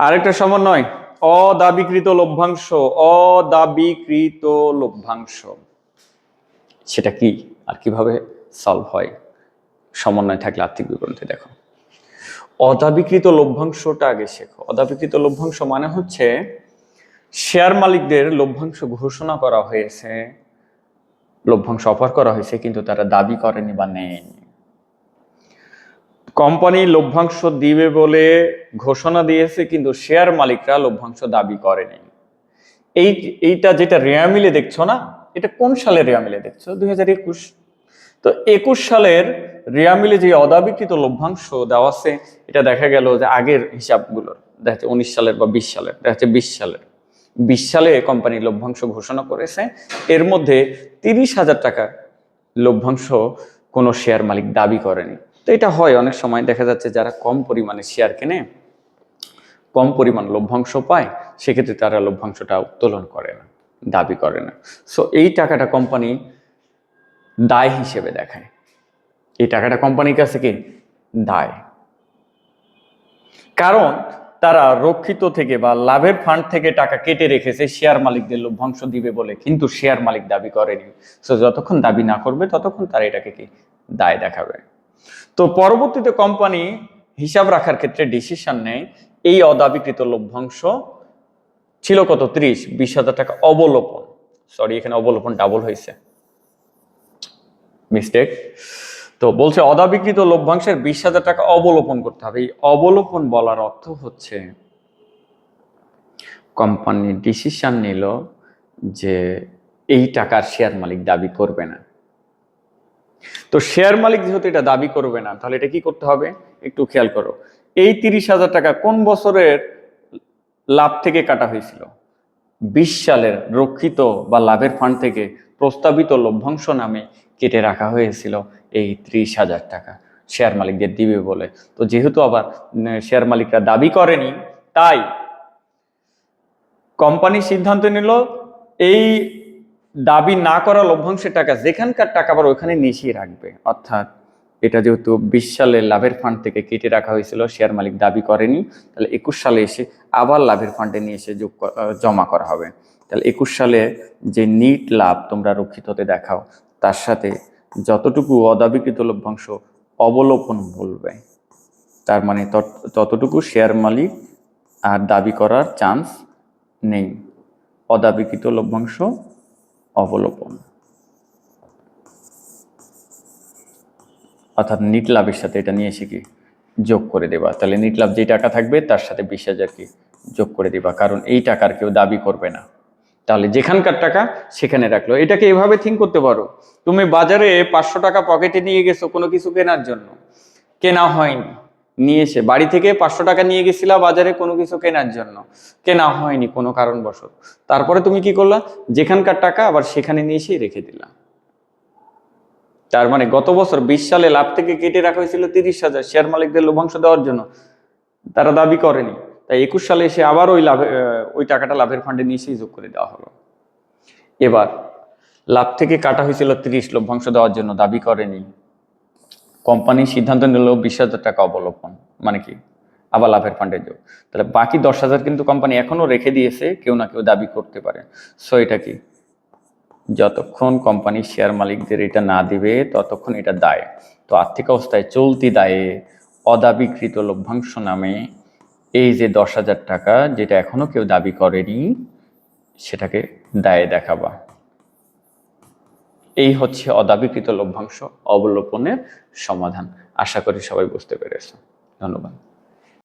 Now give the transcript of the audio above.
আরেকটা সমন্বয়, অদাবিকৃত লভ্যাংশ। অদাবিকৃত লভ্যাংশ সেটা কি আর কিভাবে সলভ হয়? সমন্বয় থাকলে আর্থিক বিবরণী দেখো। অদাবিকৃত লভ্যাংশটা আগে শেখো। অদাবিকৃত লভ্যাংশ মানে হচ্ছে শেয়ার মালিকদের লভ্যাংশ ঘোষণা করা হয়েছে, লভ্যাংশ অফার করা হয়েছে, কিন্তু তারা দাবি করেনি বা নেয়নি। কোম্পানি লভ্যাংশ দিবে বলে ঘোষণা দিয়েছে, কিন্তু শেয়ার মালিকরা লভ্যাংশ দাবি করেনি। এইটা যেটা রেয়া মিলে দেখছো না, এটা কোন সালে রেয়া মিলে দেখছো? 2021। তো 21 সালের রেয়া মিলে যে অদাবিকৃত লভ্যাংশ দেওয়া আছে, এটা দেখা গেল যে আগের হিসাবগুলোর দেখা যাচ্ছে 19 সালের বা 20 সালের, দেখা যাচ্ছে 20 সালে কোম্পানি লভ্যাংশ ঘোষণা করেছে। এর মধ্যে 30,000 টাকা লভ্যাংশ কোনো শেয়ার মালিক দাবি করেনি। তো এটা হয় অনেক সময়, দেখা যাচ্ছে যারা কম পরিমাণে শেয়ার কেনে, কম পরিমাণ লভ্যাংশ পায়, সেক্ষেত্রে তারা লভ্যাংশটা উত্তোলন করে না, দাবি করে না। সো এই টাকাটা কোম্পানি দায় হিসেবে দেখায়। এই টাকাটা কোম্পানির কাছে কি দায়, কারণ তারা রক্ষিত থেকে বা লাভের ফান্ড থেকে টাকা কেটে রেখেছে শেয়ার মালিকদের লভ্যাংশ দিবে বলে, কিন্তু শেয়ার মালিক দাবি করেনি। সো যতক্ষণ দাবি না করবে ততক্ষণ তারা এটাকে কি দায় দেখাবে। তো পরবর্তীতে কোম্পানি হিসাব রাখার ক্ষেত্রে ডিসিশন নেয়, এই অদাবিকৃত লভ্যাংশ ছিল কত? 20,000 টাকা অবলোপন। সরি, এখানে অবলোপন ডাবল হয়েছে, মিস্টেক। তো বলছে অদাবিকৃত লভ্যাংশের 20,000 টাকা অবলোপন করতে হবে। এই অবলোপন বলার অর্থ হচ্ছে কোম্পানি ডিসিশন নিল যে এই টাকার শেয়ার মালিক দাবি করবে না। তো শেয়ার মালিক যেহেতু এটা দাবি করবে না, তাহলে এটা কি করতে হবে একটু খেয়াল করো। এই 30,000 টাকা কোন বছরের লাভ থেকে কাটা হয়েছিল? 20 সালের রক্ষিত বা লাভের ফান্ড থেকে প্রস্তাবিত লভ্যাংশ নামে কেটে রাখা হয়েছিল এই 30,000 টাকা শেয়ার মালিকদের দিবে বলে। তো যেহেতু আবার শেয়ার মালিকরা দাবি করেনি, তাই কোম্পানি সিদ্ধান্ত নিল এই দাবি না করা লভ্যাংশের টাকা যেখানকার টাকা আবার ওখানে নিশিয়ে রাখবে। অর্থাৎ এটা যেহেতু 20 সালের লাভের ফান্ড থেকে কেটে রাখা হয়েছিল, শেয়ার মালিক দাবি করেনি, তাহলে 21 সালে এসে আবার লাভের ফান্ডে নিয়ে এসে জমা করা হবে। তাহলে 21 সালে যে নিট লাভ তোমরা রক্ষিততে দেখাও, তার সাথে যতটুকু অদাবিকৃত লভ্যাংশ অবলোপন বলবে, তার মানে ততটুকু শেয়ার মালিক আর দাবি করার চান্স নেই। অদাবিকৃত লভ্যাংশ অবলোপন, অর্থাৎ নিট লাভের সাথে এটা নিয়ে এসে কি যোগ করে দেবা। তাহলে নিট লাভ যে টাকা থাকবে তার সাথে 20,000 কি যোগ করে দেবা, কারণ এই টাকার কেউ দাবি করবে না। তাহলে যেখানকার টাকা সেখানে রাখলো। এটাকে এভাবে থিঙ্ক করতে পারো, তুমি বাজারে 500 টাকা পকেটে নিয়ে গেছো কোনো কিছু কেনার জন্য, কেনা হয়নি, নিয়ে এসে বাড়ি থেকে 500 টাকা নিয়ে গেছিলা বাজারে কোনো কিছু কেনার জন্য, কেনা হয়নি কোনো কারণবশত। তারপরে তুমি কি করলা? যেখানকার টাকা আবার সেখানে নিয়ে এসে রেখে দিলা। তার মানে গত বছর 20 সালে লাভ থেকে কেটে রাখা হয়েছিল 30,000 শেয়ার মালিকদের লভ্যাংশ দেওয়ার জন্য, তারা দাবি করেনি। তাই 21 সালে এসে আবার ওই টাকাটা লাভের ফান্ডে নিয়ে এসে যোগ করে দেওয়া হলো। এবার লাভ থেকে কাটা হয়েছিল 30 লভ্যাংশ দেওয়ার জন্য, দাবি করেনি, কোম্পানি সিদ্ধান্ত নিল 20,000 টাকা অবলোপন, মানে কি আবার লাভের ফান্ডে যোগ। তাহলে বাকি 10,000 কিন্তু কোম্পানি এখনো রেখে দিয়েছে, কেউ না কেউ দাবি করতে পারে। সো এটা কি, যতক্ষণ কোম্পানি শেয়ার মালিকদের এটা না দিবে ততক্ষণ এটা দায়। তো আর্থিক অবস্থায় চলতি দায়ে অদাবিকৃত লভ্যাংশ নামে এই যে 10,000 টাকা যেটা এখনো কেউ দাবি করেনি, সেটাকে দায়ে দেখাবা। এই হচ্ছে অদাবিকৃত লভ্যাংশ অবলোপনের সমাধান। আশা করি সবাই বুঝতে পেরেছো। ধন্যবাদ।